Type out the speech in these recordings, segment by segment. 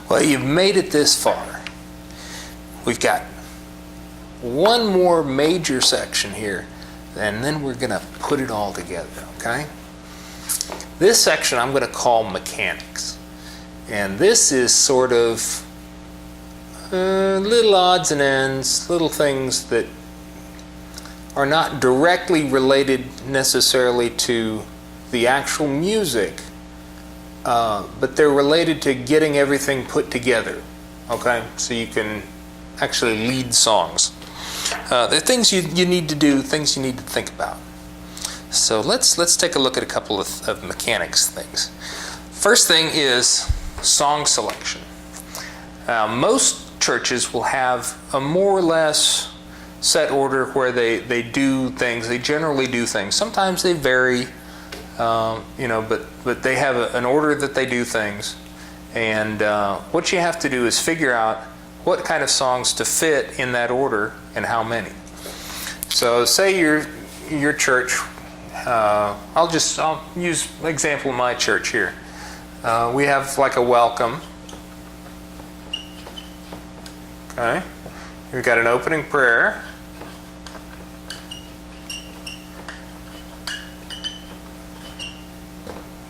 Well, you've made it this far. We've got one more major section here, and then we're going to put it all together, okay? This section I'm going to call mechanics. And this is sort of little odds and ends, little things that are not directly related necessarily to the actual music, but they're related to getting everything put together, okay? So you can actually lead songs. They're things you need to do, things you need to think about. So let's take a look at a couple of mechanics things. First thing is song selection. Most churches will have a more or less set order where they do things. They generally do things. Sometimes they vary, but they have an order that they do things. And what you have to do is figure out what kind of songs to fit in that order and how many. So say your church, I'll use an example of my church here. We have like a welcome. Okay. We've got an opening prayer.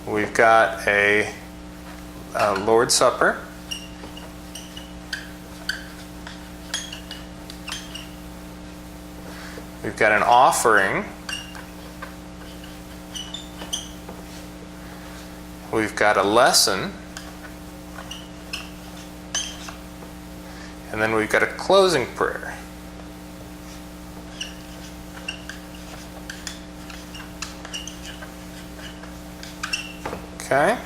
We've got a Lord's Supper. We've got an offering. We've got a lesson. And then we've got a closing prayer. Okay?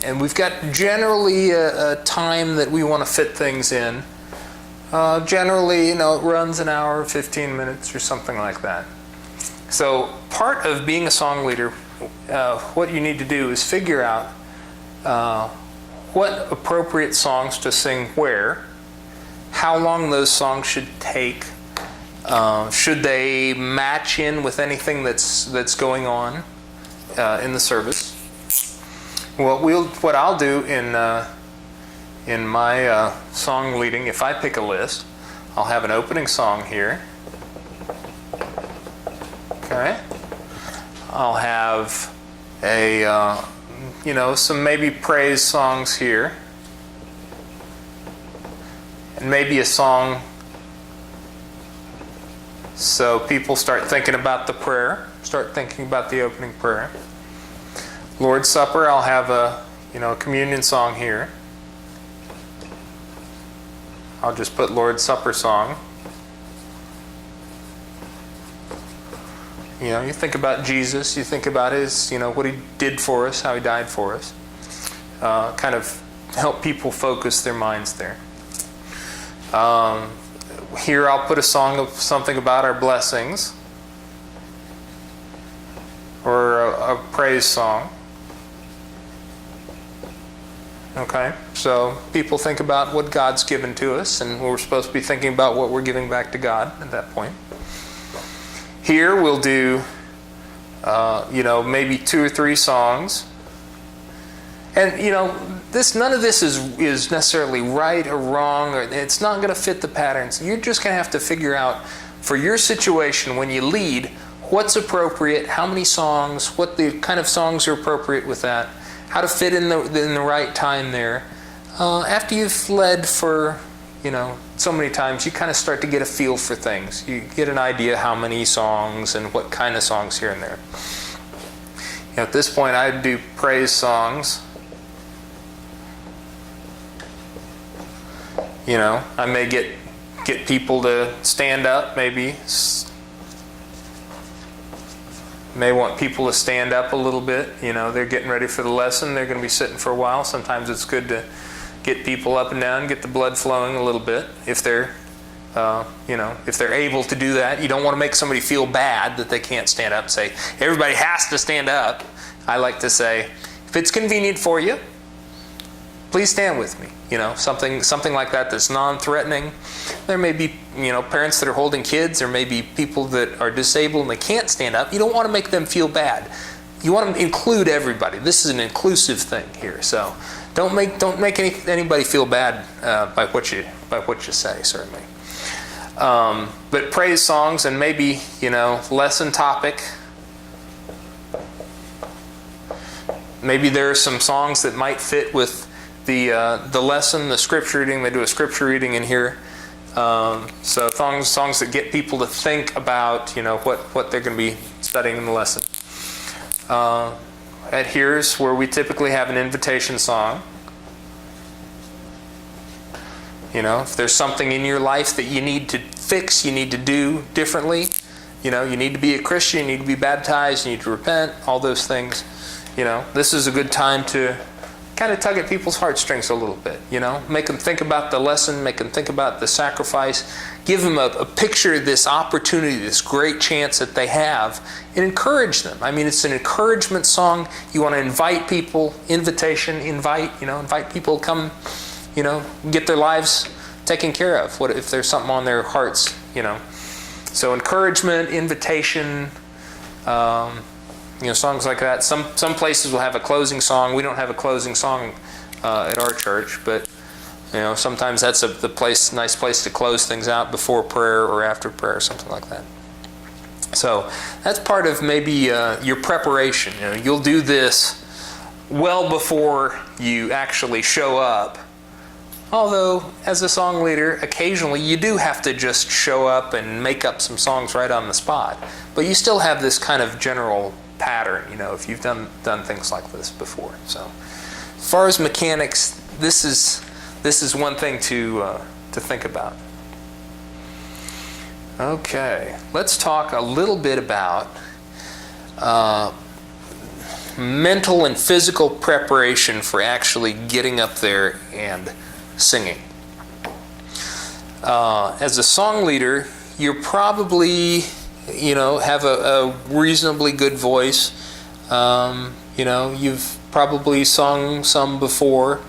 And we've got generally a time that we want to fit things in. Generally, it runs an hour, 15 minutes, or something like that. So part of being a song leader, what you need to do is figure out what appropriate songs to sing where, how long those songs should take, should they match in with anything that's going on in the service. What I'll do in my song leading, if I pick a list, I'll have an opening song here. Okay. I'll have a some maybe praise songs here, and maybe a song so people start thinking about the prayer, start thinking about the opening prayer. Lord's Supper, I'll have a communion song here. I'll just put Lord's Supper song. You think about Jesus, you think about his, what he did for us, how he died for us. Kind of help people focus their minds there. Here I'll put a song of something about our blessings, or a praise song. Okay, so people think about what God's given to us, and we're supposed to be thinking about what we're giving back to God at that point. Here we'll do, maybe 2 or 3 songs. And, none of this is necessarily right or wrong, or it's not going to fit the patterns. You're just going to have to figure out, for your situation, when you lead, what's appropriate, how many songs, what the kind of songs are appropriate with that, how to fit in the right time there. After you've led for, so many times, you kind of start to get a feel for things. You get an idea how many songs and what kind of songs here and there. At this point, I do praise songs. I may get people to stand up, maybe. May want people to stand up a little bit. They're getting ready for the lesson. They're going to be sitting for a while. Sometimes it's good to get people up and down, get the blood flowing a little bit. If they're, if they're able to do that, you don't want to make somebody feel bad that they can't stand up and say, everybody has to stand up. I like to say, if it's convenient for you, please stand with me. Something like that that's non-threatening. There may be, parents that are holding kids. There may be people that are disabled and they can't stand up. You don't want to make them feel bad. You want to include everybody. This is an inclusive thing here. So don't make anybody feel bad by what you say, certainly. But praise songs, and maybe, lesson topic. Maybe there are some songs that might fit with the lesson, the scripture reading. They do a scripture reading in here. So songs that get people to think about, what they're going to be studying in the lesson. At here's where we typically have an invitation song. If there's something in your life that you need to fix, you need to do differently, you need to be a Christian, you need to be baptized, you need to repent, all those things. This is a good time to kind of tug at people's heartstrings a little bit, make them think about the lesson, make them think about the sacrifice, give them a picture of this opportunity, this great chance that they have, and encourage them. I mean, it's an encouragement song. You want to invite people, invite people to come, get their lives taken care of. What if there's something on their hearts, So encouragement, invitation, songs like that. Some places will have a closing song. We don't have a closing song at our church, but sometimes that's nice place to close things out before prayer or after prayer, or something like that. So that's part of maybe your preparation. You'll do this well before you actually show up. Although, as a song leader, occasionally you do have to just show up and make up some songs right on the spot. But you still have this kind of general pattern, if you've done things like this before. So, as far as mechanics, this is one thing to think about. Okay, let's talk a little bit about mental and physical preparation for actually getting up there and singing. As a song leader, you're probably, have a reasonably good voice. You've probably sung some before.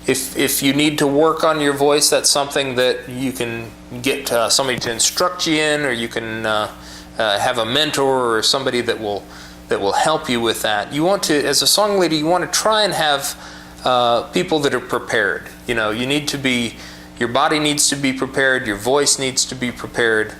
If you need to work on your voice, that's something that you can get somebody to instruct you in, or you can have a mentor or somebody that will help you with that. You want to, as a song leader, you want to try and have people that are prepared. Your body needs to be prepared, your voice needs to be prepared,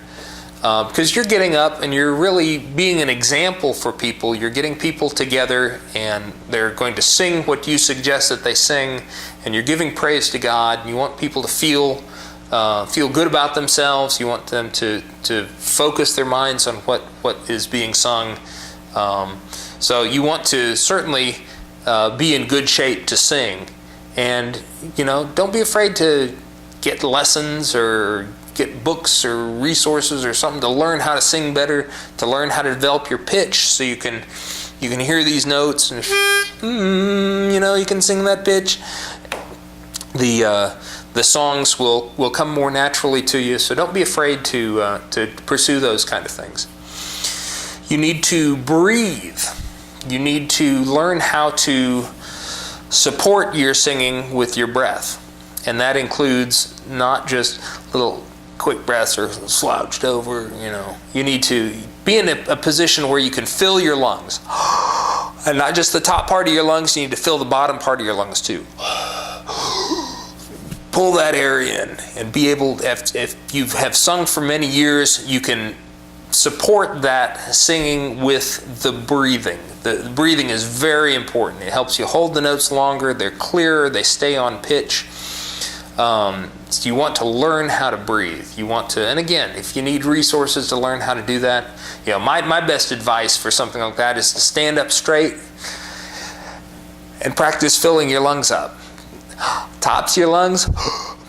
because you're getting up and you're really being an example for people. You're getting people together and they're going to sing what you suggest that they sing, and you're giving praise to God. You want people to feel good about themselves. You want them to focus their minds on what is being sung. So you want to certainly be in good shape to sing. And, don't be afraid to get lessons or get books or resources or something to learn how to sing better, to learn how to develop your pitch so you can hear these notes and, you can sing that pitch. The songs will come more naturally to you, so don't be afraid to pursue those kind of things. You need to breathe. You need to learn how to support your singing with your breath. And that includes not just little quick breaths or slouched over, You need to be in a position where you can fill your lungs. And not just the top part of your lungs, you need to fill the bottom part of your lungs too. Pull that air in and be able, if you have sung for many years, you can support that singing with the breathing. The breathing is very important. It helps you hold the notes longer, they're clearer, they stay on pitch. So you want to learn how to breathe. You want to, and again, if you need resources to learn how to do that, my best advice for something like that is to stand up straight and practice filling your lungs up. Tops your lungs,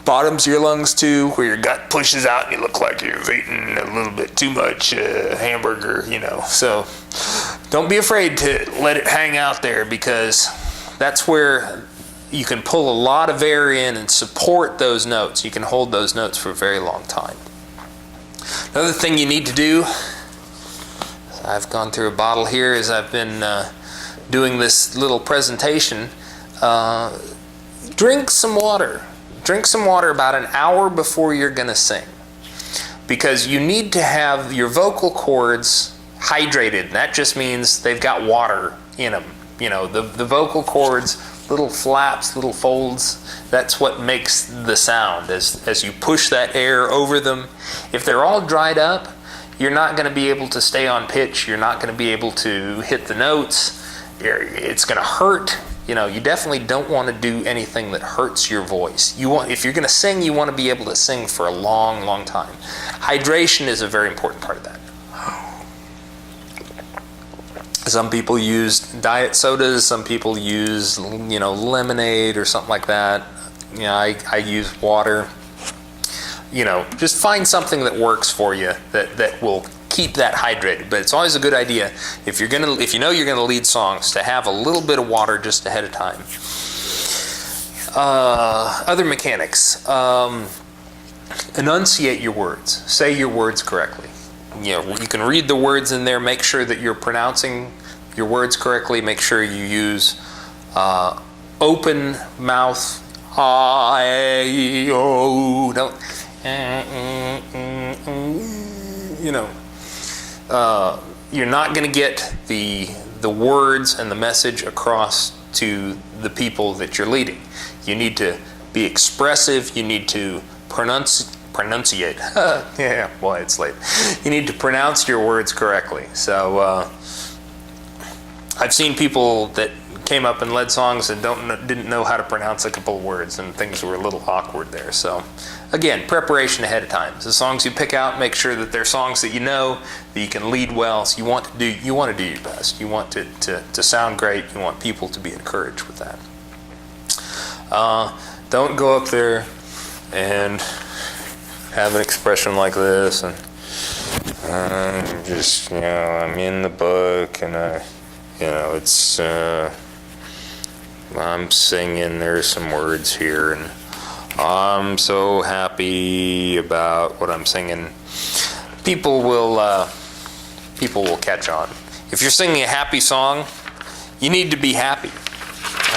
bottoms your lungs too, where your gut pushes out and you look like you've eaten a little bit too much hamburger, So don't be afraid to let it hang out there, because that's where you can pull a lot of air in and support those notes. You can hold those notes for a very long time. Another thing you need to do, I've gone through a bottle here as I've been doing this little presentation, drink some water. Drink some water about an hour before you're going to sing, because you need to have your vocal cords hydrated. That just means they've got water in them. the vocal cords, little flaps, little folds, that's what makes the sound as you push that air over them. If they're all dried up, you're not going to be able to stay on pitch. You're not going to be able to hit the notes. It's going to hurt. You definitely don't want to do anything that hurts your voice. If you're going to sing, you want to be able to sing for a long, long time. Hydration is a very important part of that. Some people use diet sodas. Some people use, lemonade or something like that. I use water. Just find something that works for you that will keep that hydrated. But it's always a good idea if you're gonna lead songs to have a little bit of water just ahead of time. Other mechanics: enunciate your words. Say your words correctly. You can read the words in there. Make sure that you're pronouncing your words correctly. Make sure you use open mouth. Don't. You're not going to get the words and the message across to the people that you're leading. You need to be expressive. You need to pronunciate. Yeah, boy, it's late. You need to pronounce your words correctly. So I've seen people that came up and led songs and didn't know how to pronounce a couple of words, and things were a little awkward there. So again, preparation ahead of time. The songs you pick out, make sure that they're songs that that you can lead well. So you want to do your best. You want to sound great. You want people to be encouraged with that. Don't go up there and have an expression like this and just I'm in the book and it's I'm singing, there's some words here, and I'm so happy about what I'm singing. People will catch on. If you're singing a happy song, you need to be happy.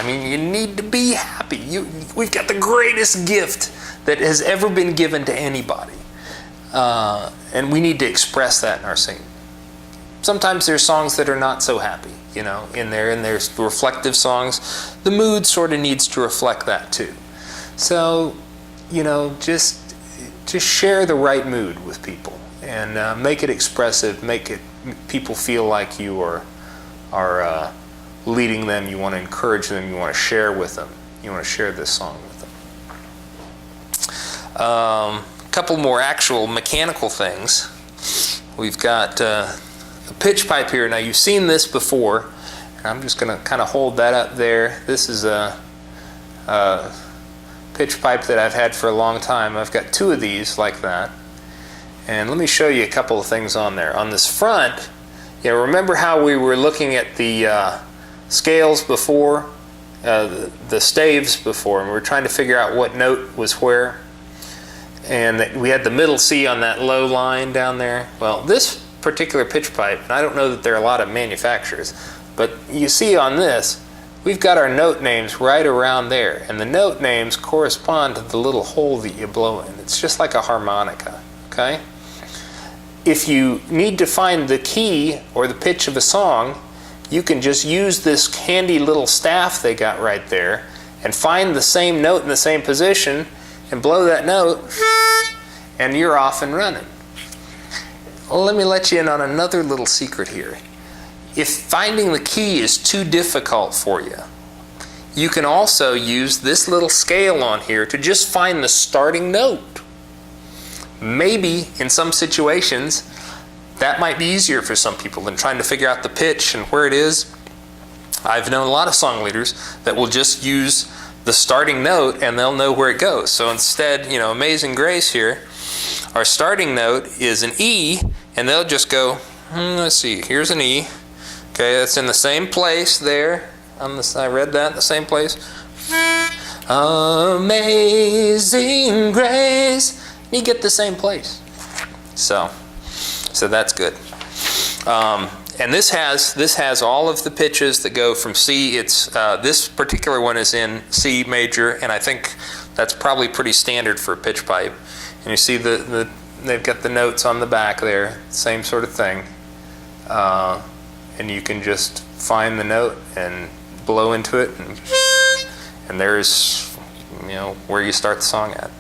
You need to be happy. We've got the greatest gift that has ever been given to anybody. And we need to express that in our singing. Sometimes there's songs that are not so happy, in there, and there's reflective songs. The mood sort of needs to reflect that too. So, just share the right mood with people and make it expressive. Make people feel like you are leading them. You want to encourage them. You want to share with them. You want to share this song with them. A couple more actual mechanical things. We've got a pitch pipe here. Now you've seen this before, and I'm just going to kind of hold that up there. This is a pitch pipe that I've had for a long time. I've got two of these like that, and let me show you a couple of things on there. On this front, remember how we were looking at the scales before, the staves before, and we were trying to figure out what note was where, and we had the middle C on that low line down there. Well, this particular pitch pipe, and I don't know that there are a lot of manufacturers, but you see on this, we've got our note names right around there, and the note names correspond to the little hole that you blow in. It's just like a harmonica, okay? If you need to find the key or the pitch of a song, you can just use this handy little staff they got right there and find the same note in the same position and blow that note, and you're off and running. Well, let me let you in on another little secret here. If finding the key is too difficult for you, you can also use this little scale on here to just find the starting note. Maybe in some situations that might be easier for some people than trying to figure out the pitch and where it is. I've known a lot of song leaders that will just use the starting note and they'll know where it goes. So instead, Amazing Grace here, our starting note is an E, and they'll just go, let's see, here's an E. Okay, that's in the same place there. I read that in the same place. Amazing Grace. You get the same place. So that's good. And this has all of the pitches that go from C. It's this particular one is in C major, and I think that's probably pretty standard for a pitch pipe. And you see they've got the notes on the back there, same sort of thing. And you can just find the note and blow into it, and there's, you know, where you start the song at.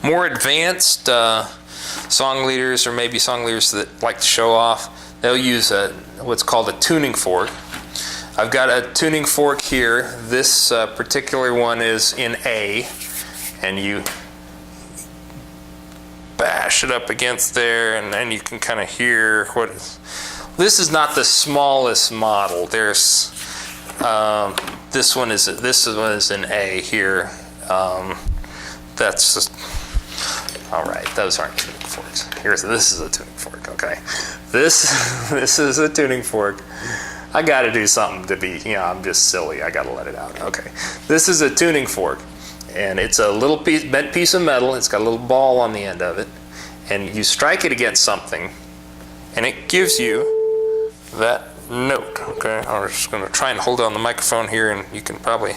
More advanced song leaders, or maybe song leaders that like to show off, they'll use what's called a tuning fork. I've got a tuning fork here. This particular one is in A, and you bash it up against there, and then you can kind of hear what is. This is not the smallest model. There's this one is in A here. That's just, all right. Those aren't tuning forks. This is a tuning fork. Okay, this is a tuning fork. I got to do something to be, you know, I'm just silly. I got to let it out. Okay, this is a tuning fork, and it's a little bent piece of metal. It's got a little ball on the end of it, and you strike it against something, and it gives you that note. Okay, I'm just going to try and hold on the microphone here, and you can probably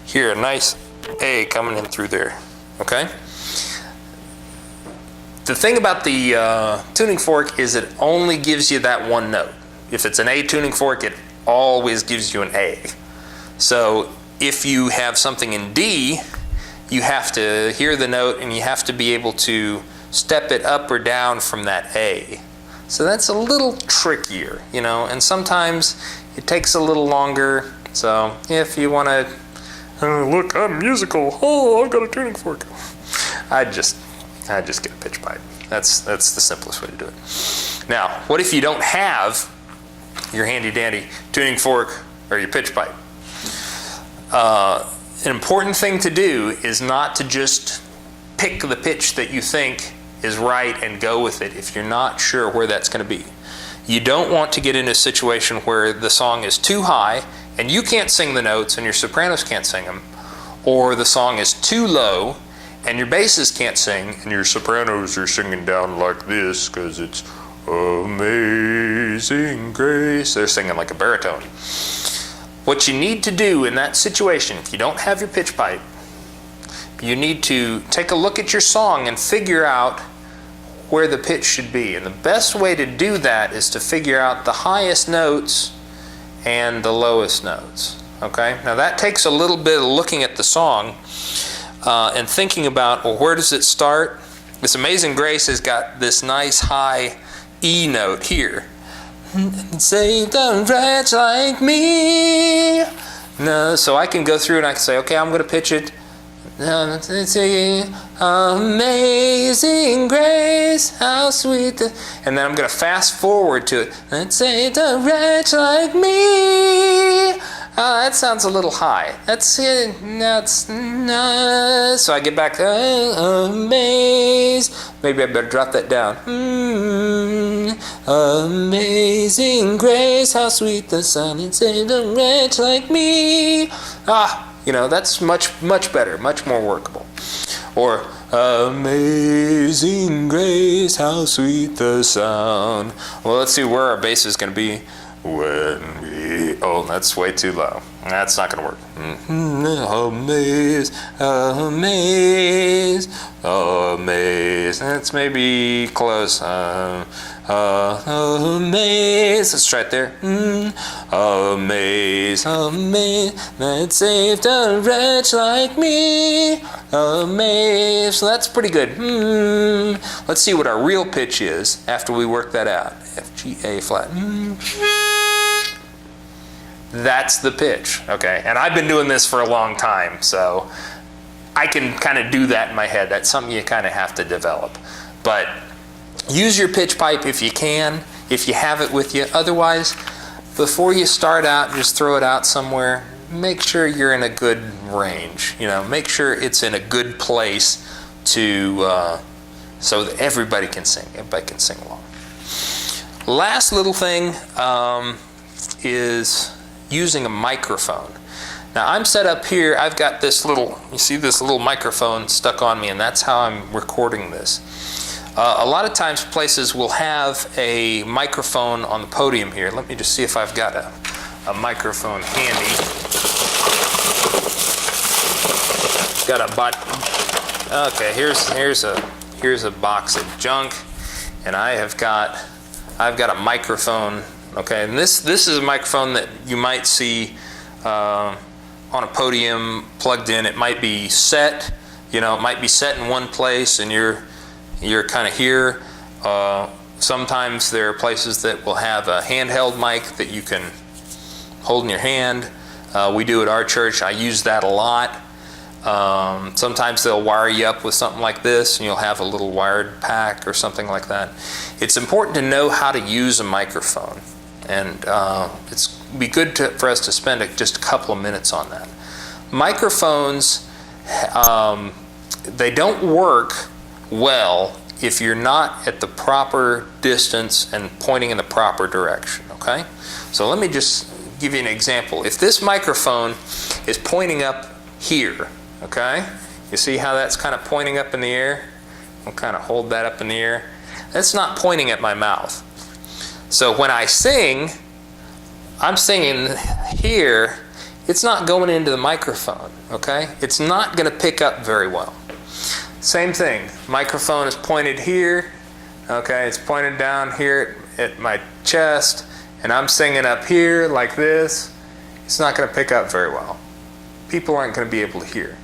hear a nice A coming in through there. Okay. The thing about the tuning fork is it only gives you that one note. If it's an A tuning fork, it always gives you an A. So if you have something in D, you have to hear the note and you have to be able to step it up or down from that A. So that's a little trickier, you know, and sometimes it takes a little longer. So if you want to, look, I'm musical. Oh, I've got a tuning fork. I'd just get a pitch pipe. That's the simplest way to do it. Now, what if you don't have your handy dandy tuning fork or your pitch pipe? An important thing to do is not to just pick the pitch that you think is right and go with it if you're not sure where that's going to be. You don't want to get in a situation where the song is too high and you can't sing the notes and your sopranos can't sing them, or the song is too low and your basses can't sing and your sopranos are singing down like this because it's Amazing Grace. They're singing like a baritone. What you need to do in that situation, if you don't have your pitch pipe, you need to take a look at your song and figure out where the pitch should be. And the best way to do that is to figure out the highest notes and the lowest notes. Okay? Now that takes a little bit of looking at the song and thinking about, well, where does it start? This Amazing Grace has got this nice high E note here. Saved a wretch like me. No, so I can go through and I can say, okay, I'm going to pitch it. Amazing Grace, how sweet and then I'm going to fast forward to it. And saved a wretch like me. That sounds a little high. That's it. That's nice. So I get back to amazed. Maybe I better drop that down. Amazing Grace, how sweet the sound, and saved a wretch like me. You know, that's much better, much more workable. Or Amazing Grace, how sweet the sound. Well, let's see where our bass is going to be. When we, oh, that's way too low. That's not going to work. Amaze, amaze, amaze. That's maybe close. Amaze. Let's try it there. Amaze, amaze. That saved a wretch like me. Amaze. So that's pretty good. Let's see what our real pitch is after we work that out. F, G, A flat. That's the pitch, okay? And I've been doing this for a long time, so I can kind of do that in my head. That's something you kind of have to develop. But use your pitch pipe if you can, if you have it with you. Otherwise, before you start out, just throw it out somewhere. Make sure you're in a good range. You know, make sure it's in a good place to so that everybody can sing. Everybody can sing along. Last little thing is using a microphone. Now I'm set up here, I've got this little, you see this little microphone stuck on me, and that's how I'm recording this. A lot of times places will have a microphone on the podium here. Let me just see if I've got a microphone handy. Got a okay, here's a box of junk, and I've got a microphone Okay, and this is a microphone that you might see on a podium plugged in. It might be set, it might be set in one place, and you're kind of here. Sometimes there are places that will have a handheld mic that you can hold in your hand. We do at our church. I use that a lot. Sometimes they'll wire you up with something like this, and you'll have a little wired pack or something like that. It's important to know how to use a microphone, and it's be good for us to spend just a couple of minutes on that. Microphones, they don't work well if you're not at the proper distance and pointing in the proper direction, okay? So let me just give you an example. If this microphone is pointing up here, okay? You see how that's kind of pointing up in the air? I'll kind of hold that up in the air. That's not pointing at my mouth. So when I sing, I'm singing here, it's not going into the microphone, okay? It's not going to pick up very well. Same thing, microphone is pointed here, okay? It's pointed down here at my chest, and I'm singing up here like this. It's not going to pick up very well. People aren't going to be able to hear.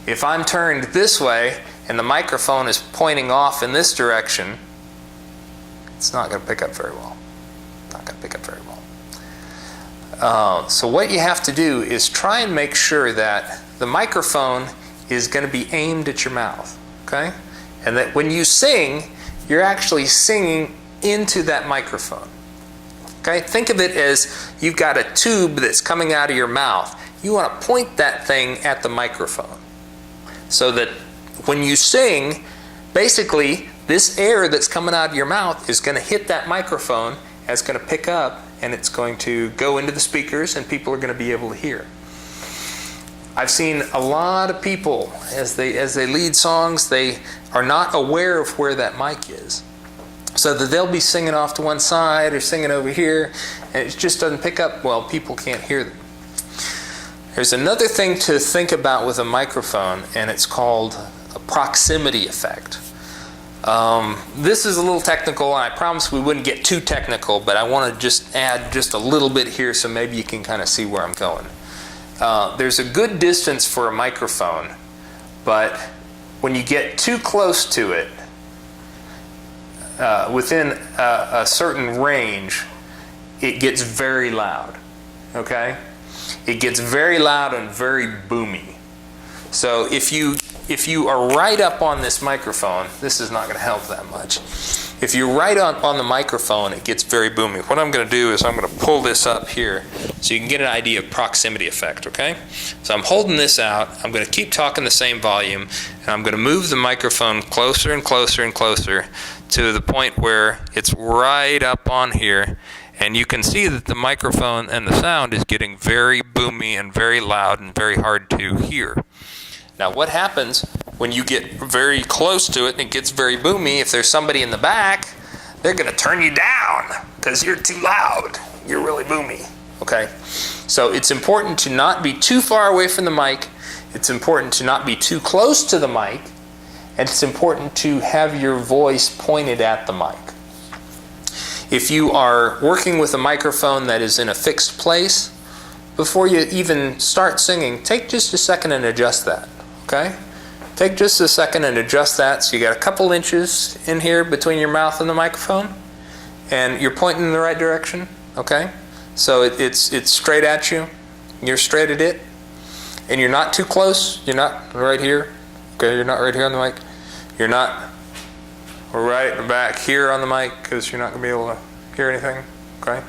If I'm turned this way and the microphone is pointing off in this direction, it's not going to pick up very well. Not going to pick up very well. So what you have to do is try and make sure that the microphone is going to be aimed at your mouth, okay? And that when you sing, you're actually singing into that microphone. Okay? Think of it as you've got a tube that's coming out of your mouth. You want to point that thing at the microphone. So that when you sing, basically this air that's coming out of your mouth is going to hit that microphone, and it's going to pick up, and it's going to go into the speakers, and people are going to be able to hear. I've seen a lot of people, as they lead songs, they are not aware of where that mic is. So that they'll be singing off to one side or singing over here, and it just doesn't pick up well. People can't hear them. There's another thing to think about with a microphone, and it's called a proximity effect. This is a little technical, and I promised we wouldn't get too technical, but I want to just add just a little bit here so maybe you can kind of see where I'm going. There's a good distance for a microphone, but when you get too close to it, within a certain range, it gets very loud, okay? It gets very loud and very boomy. So if you are right up on this microphone, this is not going to help that much. If you're right on the microphone, it gets very boomy. What I'm going to do is I'm going to pull this up here so you can get an idea of proximity effect, okay? So I'm holding this out. I'm going to keep talking the same volume, and I'm going to move the microphone closer and closer and closer to the point where it's right up on here. And you can see that the microphone and the sound is getting very boomy and very loud and very hard to hear. Now what happens when you get very close to it and it gets very boomy? If there's somebody in the back, they're going to turn you down because you're too loud. You're really boomy. Okay? So it's important to not be too far away from the mic. It's important to not be too close to the mic. And it's important to have your voice pointed at the mic. If you are working with a microphone that is in a fixed place, before you even start singing, take just a second and adjust that, okay? Take just a second and adjust that so you got a couple inches in here between your mouth and the microphone, and you're pointing in the right direction, okay? So it's straight at you, you're straight at it, and you're not too close, you're not right here, okay? You're not right here on the mic, you're not right back here on the mic because you're not going to be able to hear anything, okay?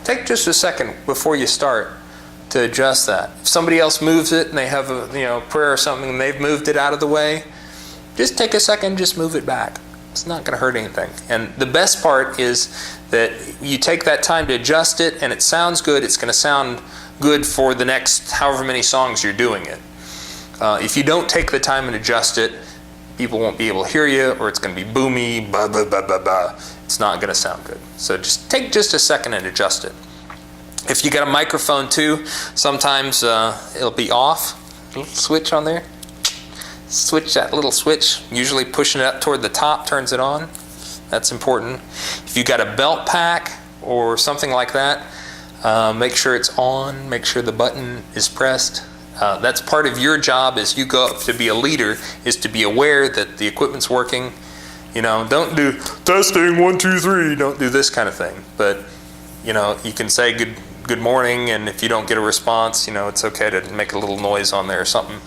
Take just a second before you start to adjust that. If somebody else moves it and they have a prayer or something and they've moved it out of the way, just take a second, just move it back. It's not going to hurt anything. And the best part is that you take that time to adjust it and it sounds good. It's going to sound good for the next however many songs you're doing it. If you don't take the time and adjust it, people won't be able to hear you, or it's going to be boomy, blah, blah, blah, blah, blah. It's not going to sound good. So just take just a second and adjust it. If you got a microphone too, sometimes it'll be off. Little switch on there. Switch that little switch, usually pushing it up toward the top turns it on. That's important. If you got a belt pack or something like that, make sure it's on, make sure the button is pressed. That's part of your job as you go up to be a leader, is to be aware that the equipment's working. You know, don't do testing 1, 2, 3, don't do this kind of thing. But, you know, you can say good morning, and if you don't get a response, you know, it's okay to make a little noise on there or something.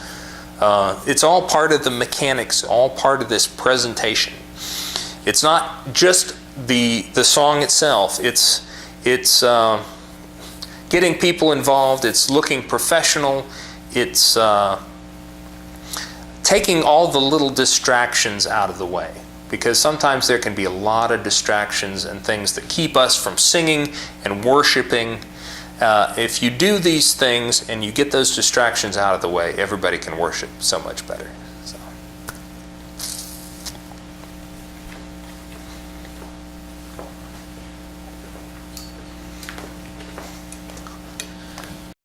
It's all part of the mechanics, all part of this presentation. It's not just the song itself. It's getting people involved. It's looking professional. It's taking all the little distractions out of the way, because sometimes there can be a lot of distractions and things that keep us from singing and worshiping. If you do these things and you get those distractions out of the way, everybody can worship so much better.